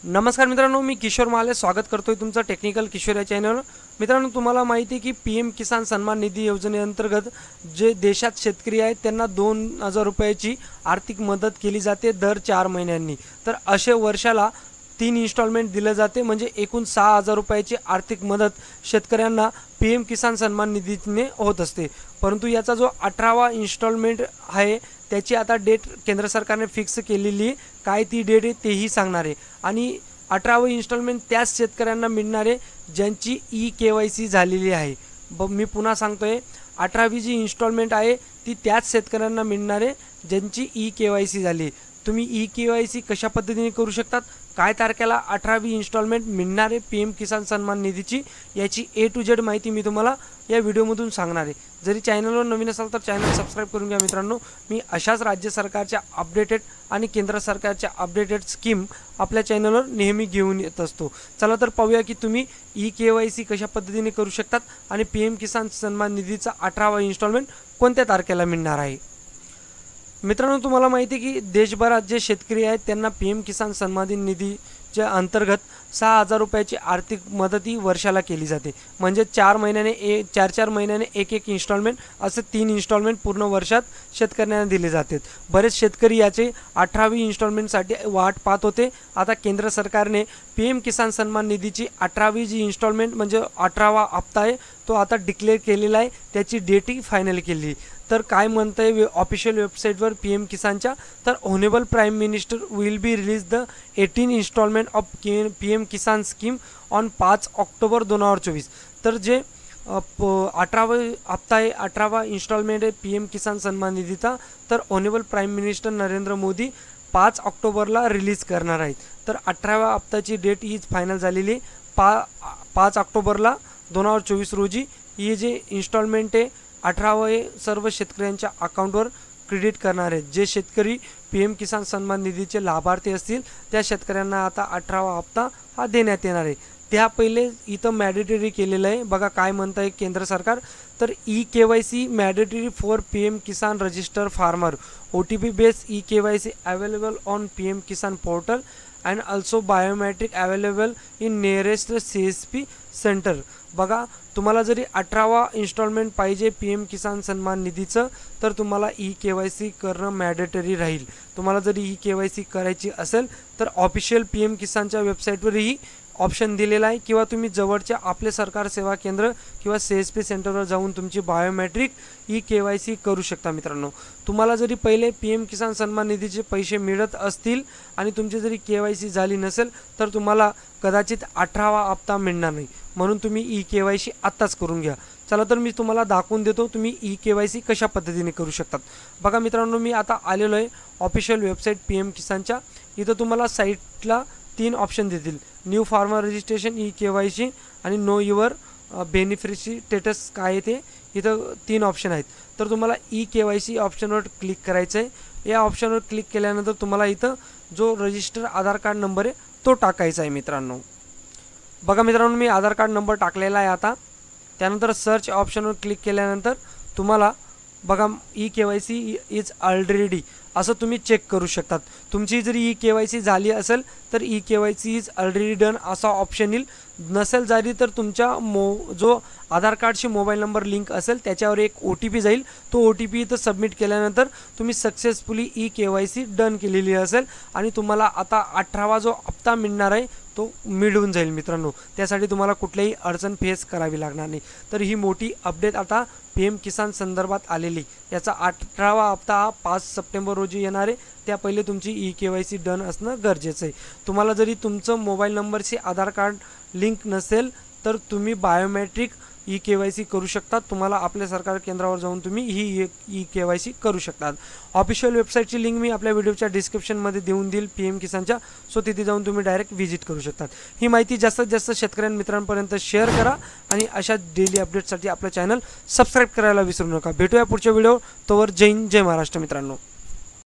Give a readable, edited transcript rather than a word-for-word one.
नमस्कार मित्रांनो, मी किशोर माले स्वागत करतोय तुमचं टेक्निकल किशोर या चॅनलवर। मित्रांनो, तुम्हाला माहिती आहे की पीएम किसान सन्मान निधी योजनेअंतर्गत जे देशात शेतकरी आहेत त्यांना 2000 रुपयाची आर्थिक मदत केली जाते दर 4 महिन्यांनी। तर असे वर्षाला 3 इन्स्टॉलमेंट दिले जाते, म्हणजे एकूण 6000 रुपयाची आर्थिक मदत शेतकऱ्यांना पीएम किसान सन्मान निधीने होत असते। परंतु याचा जो 18वा इन्स्टॉलमेंट आहे त्याची आता डेट केंद्र सरकारने फिक्स केलेली, काय ती डेट आहे तेही सांगणार आहे। आणि 18वे इन्स्टॉलमेंट त्याच शेतकऱ्यांना मिळणार आहे ज्यांची ई-केवायसी झालेली आहे। मी पुन्हा सांगतोय, 18वी जी इन्स्टॉलमेंट आहे ती त्याच शेतकऱ्यांना मिळणार आहे ज्यांची ई-केवायसी झाली। तुम्ही ई-केवायसी कशा पद्धतीने करू शकतात, काय तारखेला 18वी इन्स्टॉलमेंट मिळणार आहे पीएम किसान सन्मान निधीची, याची A to Z माहिती मी तुम्हाला या व्हिडिओमधून सांगणार आहे। जरी चॅनलवर नवीन असाल तर चॅनल सबस्क्राइब करून घ्या मित्रांनो। मी अशाच राज्य सरकारच्या अपडेटेड आणि केंद्र सरकारच्या अपडेटेड स्कीम आपल्या चॅनलवर नेहमी घेऊन येत असतो। चला तर पाहूया की तुम्ही ई-केवायसी कशा पद्धतीने करू शकतात आणि पीएम किसान सन्मान निधीचा 18वा इन्स्टॉलमेंट कोणत्या तारखेला मिळणार आहे। मित्रांनो, तुम्हाला माहिती आहे की देशभरात जे शेतकरी आहेत त्यांना पीएम किसान सन्मान निधीच्या अंतर्गत 6000 रुपयाची आर्थिक मदत ही वर्षाला केली जाते। म्हणजे 4 महिन्याने एक इन्स्टॉलमेंट असे 3 इन्स्टॉलमेंट पूर्ण वर्षात शेतकऱ्यांना दिले जातात। बरेच शेतकरी याचे 18वी इन्स्टॉलमेंटसाठी वाट पाहत होते। आता केंद्र सरकारने पीएम किसान सन्मान निधीची 18वी जी इन्स्टॉलमेंट म्हणजे 18वा हप्ता आहे तो आता डिक्लेअर केलेला आहे, त्याची डेटही फायनल केली। तर काय म्हणतंय ऑफिशियल वेबसाईटवर पीएम किसानच्या, तर honourable prime minister will be release the 18 instalment of PM Kisan scheme on 5 October 2024। तर जे 18वा हप्ता आहे, 18वा इन्स्टॉलमेंट आहे पीएम किसान सन्मान निधीचा, तर honourable prime minister Narendra Modi 5 ऑक्टोबरला रिलीज करणार आहेत। तर 18व्या हप्त्याची डेट हीच फायनल झालेली 5 ऑक्टोबरला 2024 रोजी ही जे इन्स्टॉलमेंट आहे 18वे सर्व शेतकऱ्यांच्या अकाउंटवर क्रेडिट करणार आहेत। जे शेतकरी पीएम किसान सन्मान निधीचे लाभार्थी असतील त्या शेतकऱ्यांना आता 18वा हप्ता हा देण्यात येणार आहे। त्या पहिले इथं मॅडेटरी केलेलं आहे, बघा काय म्हणत आहे केंद्र सरकार। तर e-KYC mandatory for PM Kisan register farmer, OTP based e-KYC available on PM Kisan portal and also biometric available in nearest CSP centre. बघा, तुम्हाला जरी 18वा इन्स्टॉलमेंट पाहिजे पीएम किसान सन्मान निधीचं तर तुम्हाला ई-केवायसी करणं मॅडेटरी राहील। तुम्हाला जरी ई-केवायसी करायची असेल तर ऑफिशियल पीएम किसानच्या वेबसाईटवरही ऑप्शन दिलेला आहे, किंवा तुम्ही जवळच्या आपले सरकार सेवा केंद्र किंवा CSP सेंटरवर जाऊन तुमची बायोमेट्रिक ई-केवायसी करू शकता। मित्रांनो, तुम्हाला जरी पहिले पीएम किसान सन्मान निधीचे पैसे मिळत असतील आणि तुमची जरी केवायसी झाली नसेल तर तुम्हाला कदाचित 18वा हप्ता मिळणार नाही, म्हणून तुम्ही ई-केवायसी आत्ताच करून घ्या। चला तर मी तुम्हाला दाखवून देतो तुम्ही ई-केवायसी कशा पद्धतीने करू शकतात। बघा मित्रांनो, मी आता आलेलो आहे ऑफिशियल वेबसाईट पीएम किसानच्या। इथं तुम्हाला साईटला 3 ऑप्शन देतील, न्यू फार्मर रजिस्ट्रेशन, ई-केवायसी आणि नो युअर बेनिफिशरी स्टेटस काय आहे ते। इथं 3 ऑप्शन आहेत। तर तुम्हाला ई-केवायसी ऑप्शनवर क्लिक करायचं आहे। या ऑप्शनवर क्लिक केल्यानंतर तुम्हाला इथं जो रजिस्टर आधार कार्ड नंबर आहे तो टाकायचा आहे। मित्रांनो, बघा मित्रांनो, मी आधार कार्ड नंबर टाकलेला आहे आता। त्यानंतर सर्च ऑप्शनवर क्लिक केल्यानंतर तुम्हाला बघा ई-केवायसी इज ऑलरेडी असं तुम्ही चेक करू शकतात। तुमची जरी ई-केवायसी झाली असेल तर ई-केवायसी इज ऑलरेडी डन असा ऑप्शन येईल। नसेल झाली तर तुमच्या जो आधार कार्डशी मोबाईल नंबर लिंक असेल त्याच्यावर एक OTP जाईल, तो OTP इथं सबमिट केल्यानंतर तुम्ही सक्सेसफुली ई-केवायसी डन केलेली असेल आणि तुम्हाला आता 18वा जो हप्ता मिळणार आहे तो मिळून जाईल। मित्रांनो, त्यासाठी तुम्हाला कुठलीही अडचण फेस करावी लागणार नाही। तर ही मोठी अपडेट आता पीएम किसान संदर्भात आलेली, याचा 18वा हप्ता हा 5 सप्टेंबर रोजी येणार आहे। त्या पहिले तुमची ई-केवायसी डन असणं गरजेचं आहे। तुम्हाला जरी तुमचं मोबाईल नंबरशी आधार कार्ड लिंक नसेल तर तुम्ही बायोमेट्रिक ई-केवायसी करू शकतात। तुम्हाला आपल्या सरकार केंद्रावर जाऊन तुम्ही ही ई-केवायसी करू शकतात। ऑफिशियल वेबसाईटची लिंक मी आपल्या व्हिडिओच्या डिस्क्रिप्शनमध्ये देऊन देईल पीएम किसानच्या, सो तिथे जाऊन तुम्ही डायरेक्ट व्हिजिट करू शकतात। ही माहिती जास्तीत जास्त मित्रांपर्यंत शेअर करा आणि अशा डेली अपडेट्ससाठी आपलं चॅनल सबस्क्राईब करायला विसरू नका। भेटूया पुढच्या व्हिडिओ, तोवर जय हिंद, जय महाराष्ट्र मित्रांनो।